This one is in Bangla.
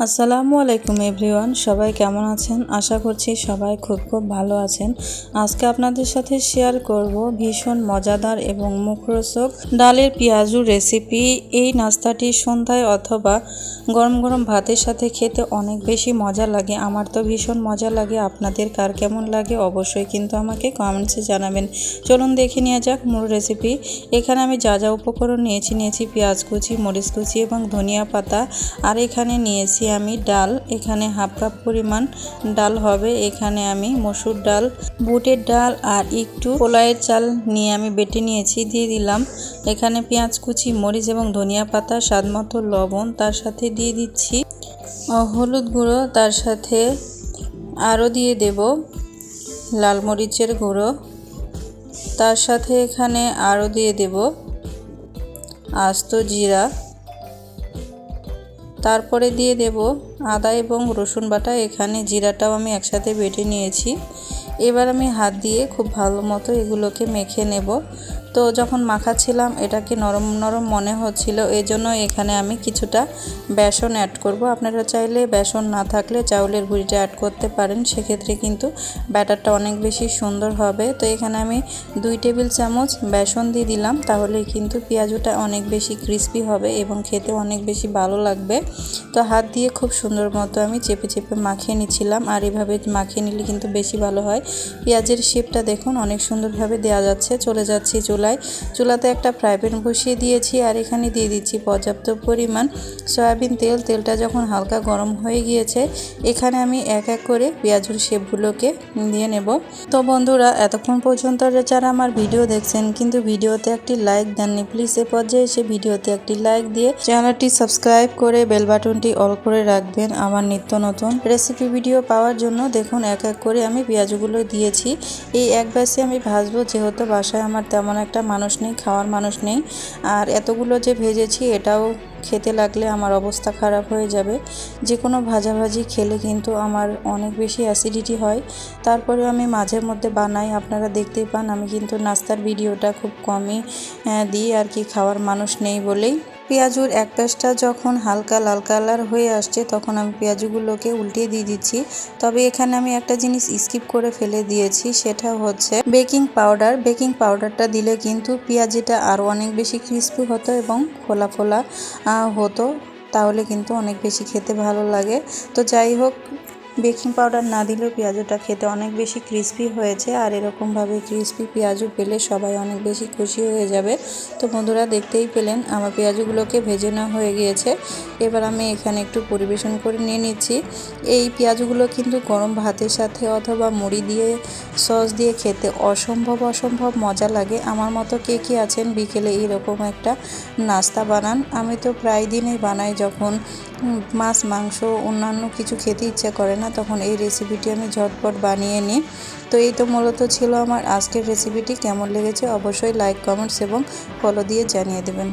আসসালামু আলাইকুম এভরিওয়ান, সবাই কেমন আছেন? আশা করছি সবাই খুব ভালো আছেন। আজকে আপনাদের সাথে শেয়ার করব ভীষণ মজাদার এবং মুখরোচক ডালের পেঁয়াজুর রেসিপি। এই নাস্তাটি সন্ধ্যায় অথবা গরম গরম ভাতের সাথে খেতে অনেক বেশি মজা লাগে। আমার তো ভীষণ মজা লাগে। আপনাদের কার কেমন লাগে অবশ্যই কিন্তু আমাকে কমেন্টসে জানাবেন। চলুন দেখে নেওয়া যাক মূল রেসিপি। এখানে আমি যা যা উপকরণ নিয়েছি পেঁয়াজ কুচি, মরিচ কুচি এবং ধনিয়া পাতা। আর এখানে নিয়েছি আমি ডাল, এখানে হাফ কাপ পরিমাণ ডাল হবে। এখানে আমি মসুর ডাল, বুটের ডাল আর একটু কলাইয়ের চাল নিয়ে আমি বেটে নিয়েছি, দিয়ে দিলাম। এখানে পেঁয়াজ কুচি, মরিচ এবং ধনিয়া পাতা, স্বাদ মতো লবণ, তার সাথে দিয়ে দিচ্ছি হলুদ গুঁড়ো, তার সাথে আরও দিয়ে দেব লাল মরিচের গুঁড়ো, তার সাথে এখানে আরও দিয়ে দেব আস্ত জিরা, তারপরে দিয়ে দেব আদা এবং রসুন বাটা। এখানে জিরাটাও আমি একসাথে বেটে নিয়েছি। এবার আমি হাত দিয়ে খুব ভালো মতো এগুলোকে মেখে নেব। তো যখন মাখাচ্ছিলাম এটাকে নরম নরম মনে হচ্ছিল, এই জন্য এখানে আমি কিছুটা বেসন অ্যাড করব। আপনারা চাইলে বেসন না থাকলে চাউলের গুঁড়িটা অ্যাড করতে পারেন, সেক্ষেত্রে কিন্তু ব্যাটারটা অনেক বেশি সুন্দর হবে। তো এখানে আমি 2 টেবিল চামচ বেসন দিয়ে দিলাম, তাহলে কিন্তু পেঁয়াজুটা অনেক বেশি ক্রিস্পি হবে এবং খেতে অনেক বেশি ভালো লাগবে। তো হাত দিয়ে খুব সুন্দর মতো আমি চেপে চেপে মাখিয়ে নিচ্ছিলাম, আর এভাবে মাখিয়ে নিলে কিন্তু বেশি ভালো হয়। পেঁয়াজের শেপটা দেখুন অনেক সুন্দরভাবে দেওয়া যাচ্ছে। চলে যাচ্ছি চুলাতে একটা ফ্রাই প্যান বসিয়ে দিয়েছি, আর এখানে দিয়ে দিচ্ছি পর্যাপ্ত পরিমাণ সয়াবিন তেল। তেলটা যখন হালকা গরম হয়ে গিয়েছে, এখানে আমি এক এক করে পেঁয়াজুর শেপগুলোকে দিয়ে নেব। তো বন্ধুরা, এতক্ষণ পর্যন্ত যারা আমার ভিডিও দেখছেন কিন্তু ভিডিওতে একটি লাইক দেননি, প্লিজ এ পর্যায়ে এসে ভিডিওতে একটি লাইক দিয়ে চ্যানেলটি সাবস্ক্রাইব করে বেল বাটনটি অল করে রাখবেন আমার নিত্য নতুন রেসিপি ভিডিও পাওয়ার জন্য। দেখুন এক এক করে আমি পেঁয়াজগুলো দিয়েছি। এই এক ব্যাচে আমি ভাজবো, যেহেতু বাসায় আমার তেমন একটা মানুষ নেই, খাওয়ার মানুষ নেই। আর এতগুলো যে ভেজেছি এটাও খেতে লাগলে আমার অবস্থা খারাপ হয়ে যাবে। যে কোনো ভাজাভাজি খেলে কিন্তু আমার অনেক বেশি অ্যাসিডিটি হয়। তারপরেও আমি মাঝে মধ্যে বানাই, আপনারা দেখতেই পান আমি কিন্তু নাস্তার ভিডিওটা খুব কমই দিই আর কি, খাওয়ার মানুষ নেই বলেই। পেঁয়াজুর এক পাশটা যখন হালকা লাল কালার হয়ে আসছে, তখন আমি পেঁয়াজগুলোকে উল্টিয়ে দিয়ে দিচ্ছি। তবে এখানে আমি একটা জিনিস স্কিপ করে ফেলে দিয়েছি, সেটা হচ্ছে বেকিং পাউডার। বেকিং পাউডারটা দিলে কিন্তু পেঁয়াজিটা আরও অনেক বেশি ক্রিস্পি হতো এবং ফোলা ফোলা হতো, তাহলে কিন্তু অনেক বেশি খেতে ভালো লাগে। তো যাই হোক, বেকিং পাউডার না দিলেও পেঁয়াজুটা খেতে অনেক বেশি ক্রিস্পি হয়েছে, আর এরকমভাবে ক্রিস্পি পেঁয়াজু পেলে সবাই অনেক বেশি খুশি হয়ে যাবে। তো বন্ধুরা, দেখতেই পেলেন আমার পেঁয়াজুগুলোকে ভেজে নেওয়া হয়ে গিয়েছে। এবার আমি এখানে একটু পরিবেশন করে নিয়ে নিচ্ছি। এই পেঁয়াজুগুলো কিন্তু গরম ভাতের সাথে অথবা মুড়ি দিয়ে সস দিয়ে খেতে অসম্ভব মজা লাগে। আমার মতো কে কে আছেন বিকেলে এইরকম একটা নাস্তা বানান? আমি তো প্রায় দিনই বানাই, যখন মাছ মাংস অন্যান্য কিছু খেতে ইচ্ছা করে না, তখন এই রেসিপিটি আমি ঝটপট বানিয়ে নিই। তো এই তো মূলত ছিল আমার আজকের রেসিপিটি। কেমন লেগেছে অবশ্যই লাইক, কমেন্টস এবং ফলো দিয়ে জানিয়ে দেবেন।